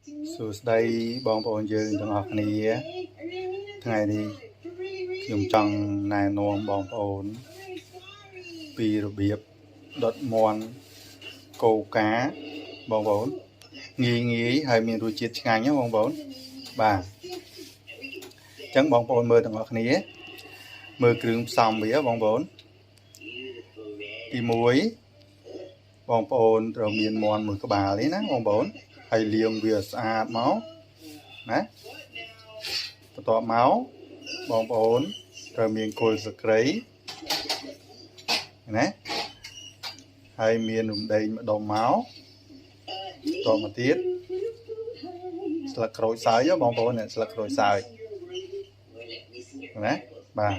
សួស្តីបងប្អូនយើងទាំងអស់គ្នាថ្ងៃនេះខ្ញុំចង់ណែនាំបងប្អូនពីរបៀបដុតមាន់កូកាបងប្អូនងាយហើយមានរសជាតិឆ្ងាញ់ណាបងប្អូនបាទអញ្ចឹងបងប្អូនមើលទាំងអស់គ្នាមើលគ្រឿងផ្សំវាបងប្អូនទី1បងប្អូនត្រូវមានមាន់មួយក្បាលនេះណាបងប្អូនហើយលាងវាស្អាតមកណាបន្ទាប់មកបងប្អូនត្រូវមានគល់ស្លឹកគ្រៃណាហើយមានរំដេងម្ដុំមកតមកទៀតស្លឹកក្រូចសើចបងប្អូនស្លឹកក្រូចសើចណាបាទ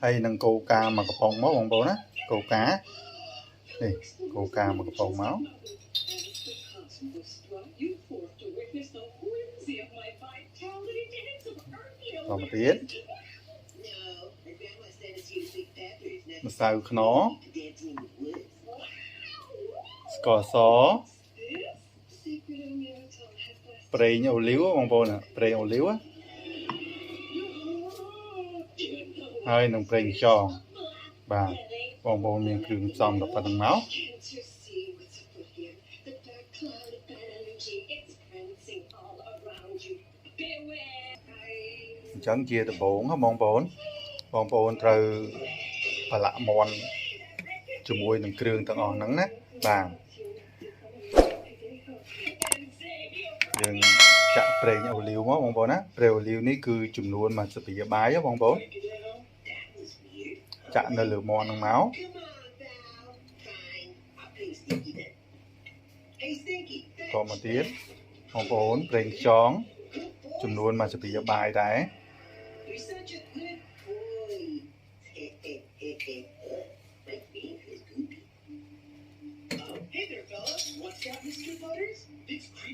ហើយនឹងកូកាមួយកំប៉ុងមកបងប្អូនណាកូកានេះកូកាមួយកំប៉ុងមកតមកទៀតម្សៅខ្នុរស្ករសប្រេងអូលីវបងប្អូនប្រេងអូលីវហើយនឹងប្រេងខ្យងបាទបងប្អូនមានគ្រឿងផ្សំដល់ប៉ុណ្្នឹងមកអញ្ចឹងជាដំបូងបងប្អូនត្រូវប្រឡាក់មាន់ជាមួយនឹងគ្រឿងទាំងអស់ហ្នឹងណាបាទយើងចាក់ប្រេងអូលីវមកបងប្អូនណាប្រេងអូលីវនេះគឺចំនួន1ស្លាបព្រាបាយបងប្អូនចាក់នៅលើមាន់ហ្នឹងមកតមកទៀតបងប្អូនប្រេងខ្យងចំនួន1ស្លាបព្រាបាយដែរ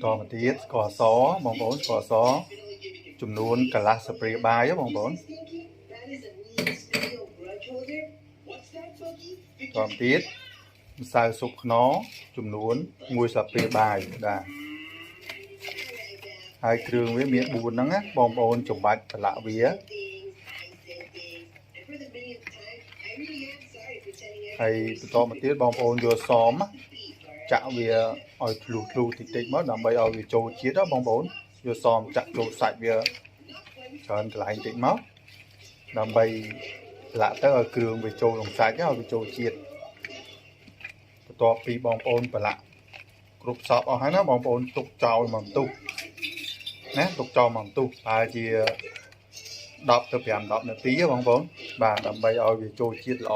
តមកទៀតស្ករសបងប្អូនស្ករសចំនួនកន្លះស្លាបព្រាបាយបងប្អូនតមកទៀតម្សៅស៊ុបខ្នុរចំនួន1ស្លាបព្រាបាយបាទហើយគ្រឿងវាមាន4ហ្នឹងណាបងប្អូនចំបាច់ប្រឡាក់វាហើយបន្តមកទៀតបងប្អូនយកសមចាក់វាឲ្យធ្លុះតិចមកដើម្បីឲ្យវាចូលជាតិបងប្អូនយកសមចាក់ចូលសាច់វាច្រើនកន្លែងតិចមកដើម្បីប្រឡាក់ទៅឲ្យគ្រឿងវាចូលក្នុងសាច់ឲ្យវាចូលជាតិបន្ទាប់ពីបងប្អូនប្រឡាក់គ្រប់សពអស់ហើយណាបងប្អូនទុកចោលមកបន្ទុកណាទុកចោលមកបន្ទុកហើយជា10ទៅ5-10នាទីបងប្អូនបាទដើម្បីឲ្យវាចូលជាតិល្អ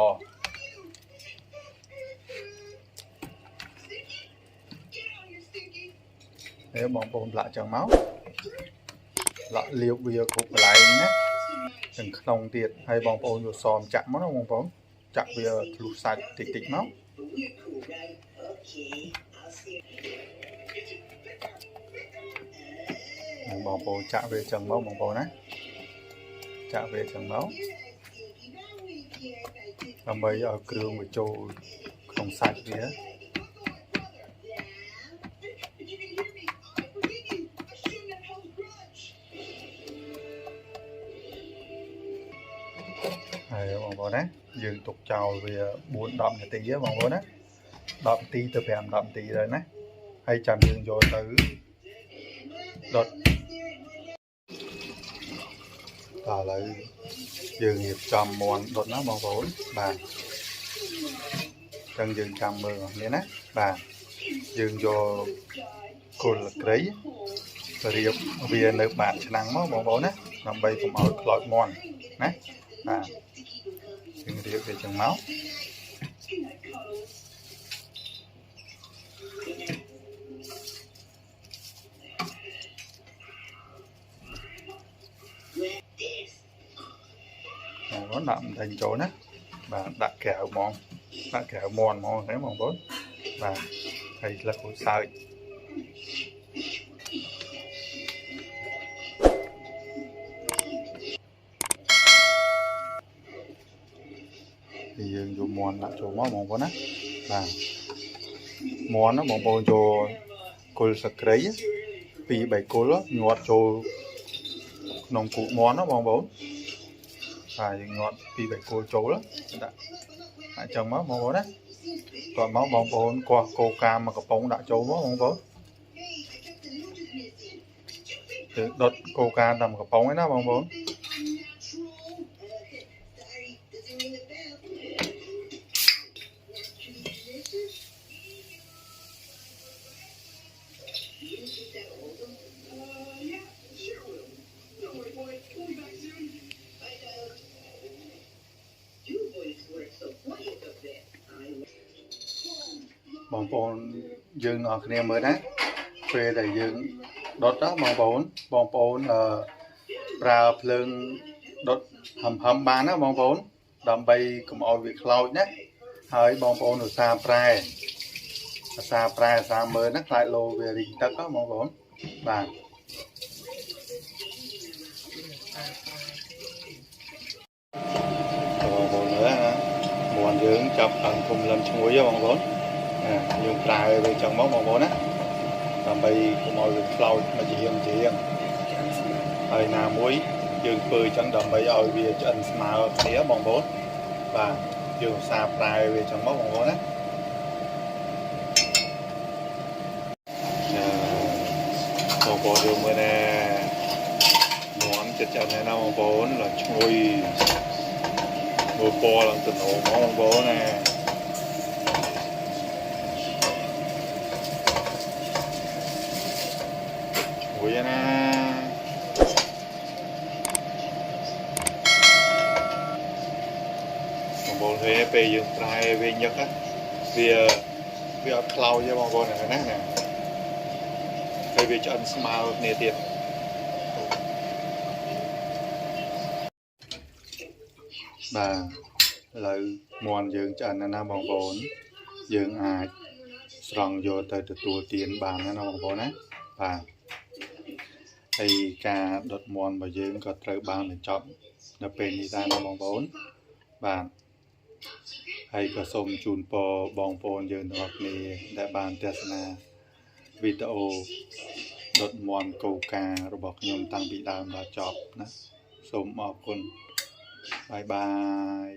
ហើយបងប្អូនប្រឡាក់ចឹងមកលាក់លាបវាគ្រប់កន្លែងណាទាំងក្នុងទៀតហើយបងប្អូនយកសមចាក់មកណាបងប្អូនចាក់វាធ្លុះសាច់តិចមកបងប្អូនចាក់វាចឹងមកបងប្អូនណាចាក់វាចឹងមកដើម្បីឲ្យគ្រឿងវាចូលក្នុងសាច់វាហើយបងប្អូនណាយើងទុកចោលវា4-10នាទីបងប្អូនណា10នាទីទៅ5-10នាទីដែរណាហើយចាំយើងយកទៅដុតតើឥឡូវយើងរៀបចំមាន់ដុតណាបងប្អូនបាទអញ្ចឹងយើងចាំមើលនេះណាបាទយើងយកគល់ក្រៃរៀបវានៅបាតឆ្នាំងមកបងប្អូនណាដើម្បីកុំឲ្យខ្លោចមាន់ណាបាទយើងរៀបវាចឹងមកបងដាក់បន្ថែមចូលណាបាទដាក់ក្រៅហ្មងដាក់ក្រៅមាន់ហ្មងហ្នឹងបងប្អូនបាទហើយស្លឹកក្រូចសើចយើងយកមាន់ដាក់ចូលមកបងប្អូនណាបាទមាន់ណាបងប្អូនចូល គល់សក្រីពីរ3គល់ញាត់ចូលក្នុងគូមន់ណាបងប្អូនហើយយើងញាត់ពីរ3គល់ចូលដាក់អញ្ចឹងមកបងប្អូនណាគាត់មកបងប្អូនកោះកូកាមកកំប៉ុងដាក់ចូលមកបងប្អូនគឺដុតកូកាតាមកំប៉ុងឯណាបងប្អូនបងប្អូនយើងអរគ្នាមើលណាពេលដែលយើងដុតបងប្អូនប្រើភ្លើងដុតហឹមបានណាបងប្អូនដើម្បីកុំឲ្យវាខ្លោចណាហើយបងប្អូនឧស្សាហ៍ប្រែឧស្សាហ៍មើលណាខ្លាចលោវារីងទឹកបងប្អូនបាទបងប្អូនមើលណាមាន់យើងចាប់ឡើងគុំលឹមឈ្ងុយបងប្អូនយើងប្រើវាចឹងមកបងប្អូនណាដើម្បីកុំឲ្យវាខ្លោចមកជាងហើយណាមួយយើងធ្វើចឹងដើម្បីឲ្យវាឆ្អិនស្មើគ្នាបងប្អូនបាទយើងឧស្សាហ៍ប្រើវាចឹងមកបងប្អូនណាបងប្អូនយើងមើលណាមាន់ចិត្តៗណាបងប្អូនឡើងឈ្ងុយមើលពណ៌ឡើងទៅណបងប្អូនណាឈ្ងុយណាបងប្អូនឃើញពេលយើងប្រែវាញឹកវាអត់ខ្លោចទេបងប្អូនណាហើយវាឆ្អិនស្មើគ្នាទៀតបាទឥឡូវមាន់យើងឆ្អិនណាបងប្អូនយើងអាចស្រង់យកទៅទទួលទានបានណាបងប្អូនណាបាទហើយការដុតមាន់របស់យើងក៏ត្រូវបានបញ្ចប់នៅពេលនេះដែរណាបងប្អូនបាទហើយក៏សូមជូនពរបងប្អូនយើងទាំងអស់គ្នាដែលបានទស្សនាវីដេអូដុតមាន់កូការបស់ខ្ញុំតាំងពីដើមដល់ចប់ណាសូមអរគុណបាយបាយ